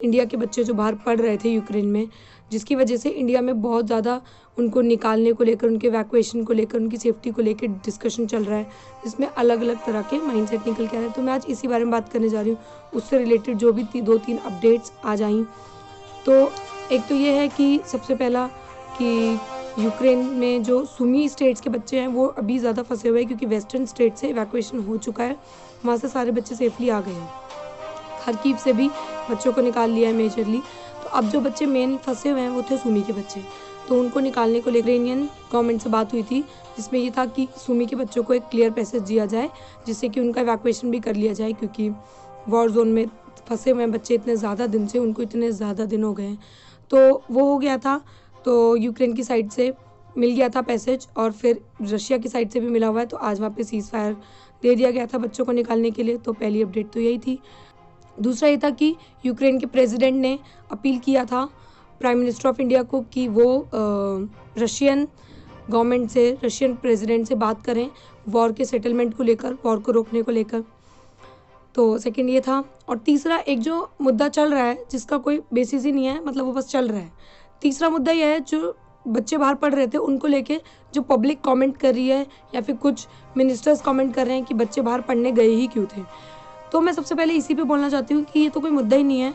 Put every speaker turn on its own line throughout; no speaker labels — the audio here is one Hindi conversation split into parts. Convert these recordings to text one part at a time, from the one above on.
इंडिया के बच्चे जो बाहर पढ़ रहे थे यूक्रेन में, जिसकी वजह से इंडिया में बहुत ज़्यादा उनको निकालने को लेकर, उनके इवैक्यूएशन को लेकर, उनकी सेफ्टी को लेकर डिस्कशन चल रहा है, जिसमें अलग अलग तरह के माइंडसेट निकल के आ रहे हैं। तो मैं आज इसी बारे में बात करने जा रही हूँ, उससे रिलेटेड जो भी 2-3 अपडेट्स आ जाएँ। तो एक तो ये है कि सबसे पहला कि यूक्रेन में जो सुमी स्टेट्स के बच्चे हैं वो अभी ज़्यादा फंसे हुए हैं, क्योंकि वेस्टर्न स्टेट से इवैक्यूएशन हो चुका है, वहाँ से सारे बच्चे सेफली आ गए हैं। खरकीव से भी बच्चों को निकाल लिया है मेजरली। तो अब जो बच्चे मेन फंसे हुए हैं वो थे सुमी के बच्चे, तो उनको निकालने को लेकर यूक्रेनियन गवर्नमेंट से बात हुई थी, जिसमें ये था कि सुमी के बच्चों को एक क्लियर पैसेज दिया जाए, जिससे कि उनका इवैक्यूएशन भी कर लिया जाए, क्योंकि वॉर जोन में फंसे हुए हैं बच्चे इतने ज़्यादा दिन से, उनको इतने ज़्यादा दिन हो गए हैं। तो वो हो गया था, तो यूक्रेन की साइड से मिल गया था पैसेज, और फिर रशिया की साइड से भी मिला हुआ है। तो आज वहाँ पे सीज़ फायर दे दिया गया था बच्चों को निकालने के लिए। तो पहली अपडेट तो यही थी। दूसरा ये था कि यूक्रेन के प्रेसिडेंट ने अपील किया था प्राइम मिनिस्टर ऑफ इंडिया को कि वो रशियन गवर्नमेंट से, रशियन प्रेसिडेंट से बात करें वॉर के सेटलमेंट को लेकर, वॉर को रोकने को लेकर। तो सेकंड ये था। और तीसरा एक जो मुद्दा चल रहा है जिसका कोई बेसिस ही नहीं है, मतलब वो बस चल रहा है। तीसरा मुद्दा यह है, जो बच्चे बाहर पढ़ रहे थे उनको लेके जो पब्लिक कमेंट कर रही है, या फिर कुछ मिनिस्टर्स कमेंट कर रहे हैं कि बच्चे बाहर पढ़ने गए ही क्यों थे। तो मैं सबसे पहले इसी पे बोलना चाहती हूँ कि ये तो कोई मुद्दा ही नहीं है।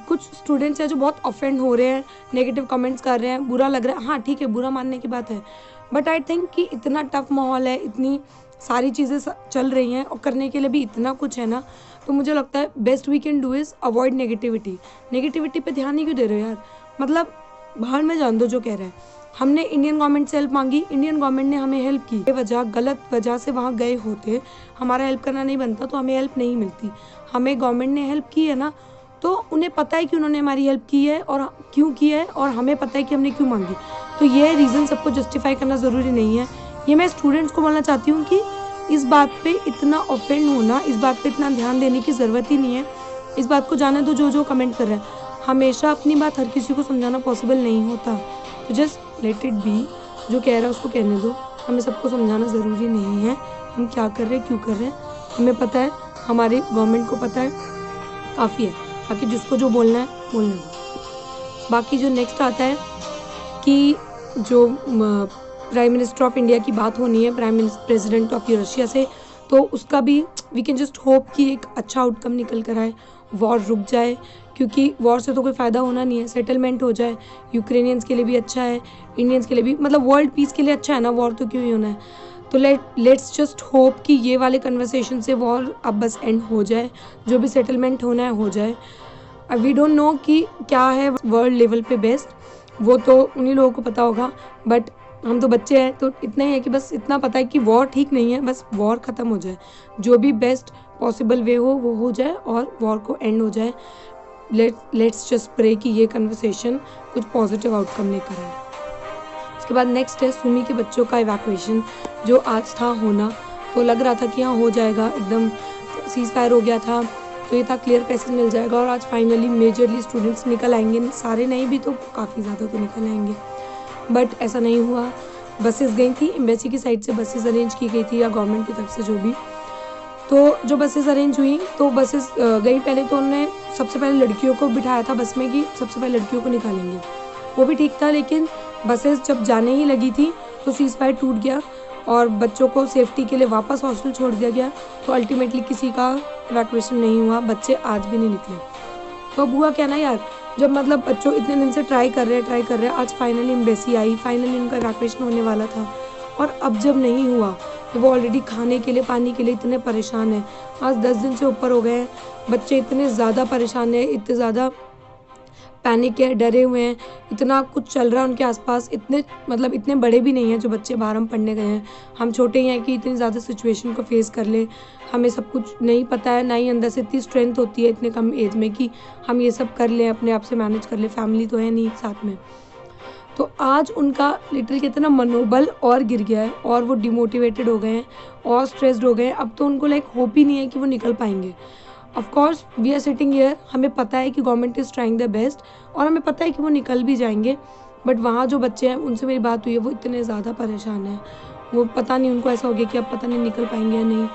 कुछ स्टूडेंट्स हैं जो बहुत ऑफेंड हो रहे हैं, नेगेटिव कमेंट्स कर रहे हैं, बुरा लग रहा है। हाँ ठीक है, बुरा मानने की बात है, बट आई थिंक कि इतना टफ माहौल है, इतनी सारी चीज़ें चल रही हैं और करने के लिए भी इतना कुछ है ना, तो मुझे लगता है best we can do is avoid negativity पे ध्यान नहीं क्यों दे रहे हो यार। मतलब बाहर में जान दो जो कह रहे हैं। हमने इंडियन गवर्नमेंट से हेल्प मांगी, इंडियन गवर्नमेंट ने हमें हेल्प की। वजह गलत वजह से वहाँ गए होते, हमारा हेल्प करना नहीं बनता तो हमें हेल्प नहीं मिलती। हमें गवर्नमेंट ने हेल्प की है ना, तो उन्हें पता है कि उन्होंने हमारी हेल्प की है और क्यों की है, और हमें पता है कि हमने क्यों मांगी। तो ये रीज़न सबको जस्टिफाई करना ज़रूरी नहीं है। ये मैं स्टूडेंट्स को बोलना चाहती हूँ कि इस बात पे इतना ऑफेंड होना, इस बात पे इतना ध्यान देने की ज़रूरत ही नहीं है। इस बात को जाने दो जो कमेंट कर रहे हैं। हमेशा अपनी बात हर किसी को समझाना पॉसिबल नहीं होता, तो जस्ट लेट इट बी। जो कह रहा है उसको कहने दो। हमें सबको समझाना ज़रूरी नहीं है हम क्या कर रहे हैं, क्यों कर रहे हैं। हमें पता है, हमारी गवर्नमेंट को पता है, काफ़ी है। बाकी जिसको जो बोलना है बोलने दो। बाकी जो नेक्स्ट आता है कि जो प्राइम मिनिस्टर ऑफ इंडिया की बात होनी है प्राइम प्रेसिडेंट ऑफ रशिया से, तो उसका भी वी कैन जस्ट होप कि एक अच्छा आउटकम निकल कर आए, वॉर रुक जाए, क्योंकि वॉर से तो कोई फ़ायदा होना नहीं है। सेटलमेंट हो जाए, यूक्रेनियंस के लिए भी अच्छा है, इंडियंस के लिए भी, मतलब वर्ल्ड पीस के लिए अच्छा है ना। वॉर तो क्यों ही होना है। तो लेट्स जस्ट होप कि ये वाले कन्वर्सेशन से वॉर अब बस एंड हो जाए, जो भी सेटलमेंट होना है हो जाए। वी डोंट नो कि क्या है वर्ल्ड लेवल पे बेस्ट, वो तो उन्हीं लोगों को पता होगा, बट हम तो बच्चे हैं, तो इतना ही है कि बस इतना पता है कि वॉर ठीक नहीं है, बस वॉर ख़त्म हो जाए, जो भी बेस्ट पॉसिबल वे हो वो हो जाए और वॉर को एंड हो जाए। लेट्स जस्ट प्रे कि ये कन्वर्सेशन कुछ पॉजिटिव आउटकम लेकर आए। उसके बाद नेक्स्ट है सुमी के बच्चों का इवैक्यूएशन, जो आज था होना, तो लग रहा था कि हाँ हो जाएगा, एकदम सीज़ फायर हो गया था, तो ये था क्लियर पैसेज मिल जाएगा और आज फाइनली मेजरली स्टूडेंट्स निकल आएंगे। सारे नहीं भी तो काफ़ी ज़्यादा तो निकल आएंगे, बट ऐसा नहीं हुआ। बसेस गई थी, एम्बेसी की साइड से बसेस अरेंज की गई थी, या गवर्नमेंट की तरफ से जो भी। तो जो बसेस अरेंज हुई, तो बसेस गई, पहले तो उन्होंने सबसे पहले लड़कियों को बिठाया था बस में कि सबसे पहले लड़कियों को निकालेंगे, वो भी ठीक था। लेकिन बसेस जब जाने ही लगी थी तो सीज़ फायर टूट गया और बच्चों को सेफ्टी के लिए वापस हॉस्टल छोड़ दिया गया। तो अल्टीमेटली किसी का इवैक्यूएशन नहीं हुआ, बच्चे आज भी नहीं निकले। तो अब हुआ क्या ना यार, जब मतलब बच्चों इतने दिन से ट्राई कर रहे हैं, आज फाइनली एम्बेसी आई, फाइनली उनका इवैक्यूएशन होने वाला था, और अब जब नहीं हुआ तो वो ऑलरेडी खाने के लिए, पानी के लिए इतने परेशान हैं। आज 10 दिन से ऊपर हो गए हैं, बच्चे इतने ज़्यादा परेशान हैं, इतने ज़्यादा पैनिक है, डरे हुए हैं, इतना कुछ चल रहा है उनके आसपास। इतने बड़े भी नहीं हैं जो बच्चे बाहर हम पढ़ने गए हैं, हम छोटे ही हैं कि इतनी ज़्यादा सिचुएशन को फेस कर ले। हमें सब कुछ नहीं पता है, ना ही अंदर से इतनी स्ट्रेंथ होती है इतने कम एज में कि हम ये सब कर लें, अपने आप से मैनेज कर लें, फैमिली तो है नहीं साथ में। तो आज उनका लिटरली कितना मनोबल और गिर गया है, और वो डिमोटिवेटेड हो गए हैं और स्ट्रेस्ड हो गए हैं। अब तो उनको होप ही नहीं है कि वो निकल पाएंगे। Of course we are sitting here, हमें पता है कि government is trying the best, और हमें पता है कि वो निकल भी जाएंगे। बट वहाँ जो बच्चे हैं उनसे मेरी बात हुई है, वो इतने ज़्यादा परेशान हैं, वो पता नहीं उनको ऐसा हो गया कि अब पता नहीं निकल पाएंगे या नहीं।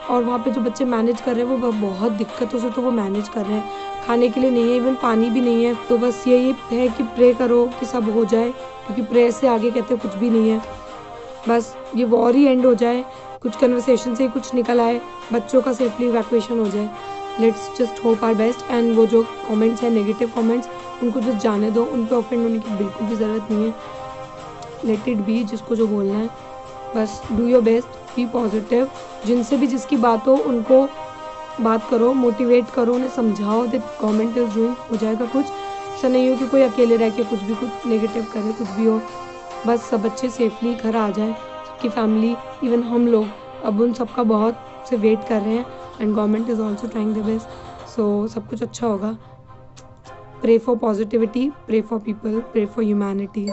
और वहाँ पे जो बच्चे मैनेज कर रहे हैं वो बहुत दिक्कतों से तो वो मैनेज कर रहे हैं, खाने के लिए नहीं है, इवन पानी भी नहीं है। तो बस यही है कि प्रे करो कि सब हो जाए, क्योंकि प्रेयर से आगे कहते कुछ भी नहीं है। बस ये वॉर ही एंड हो जाए, कुछ कन्वर्सेशन से ही कुछ निकल आए, बच्चों का सेफली इवैक्यूएशन हो जाए। Let's just hope our best. And वो जो कमेंट्स हैं नेगेटिव कमेंट्स, उनको जस्ट जाने दो, उन पे ऑफेंड होने की बिल्कुल भी ज़रूरत नहीं है। लेट इट बी, जिसको जो बोलना है बस do your best, be positive. जिनसे भी जिसकी बात हो उनको बात करो, मोटिवेट करो, उन्हें समझाओ दैट गवर्नमेंट इज डूइंग, हो जाएगा कुछ। ऐसा नहीं हो कि कोई अकेले रह के कुछ नेगेटिव करे, कुछ भी हो। बस सब बच्चे सेफली घर आ जाएं, सबकी फैमिली, इवन हम लोग अब उन सबका बहुत से वेट कर रहे हैं। And government is also trying the best, so सब कुछ अच्छा होगा। Pray for positivity, pray for people, pray for humanity.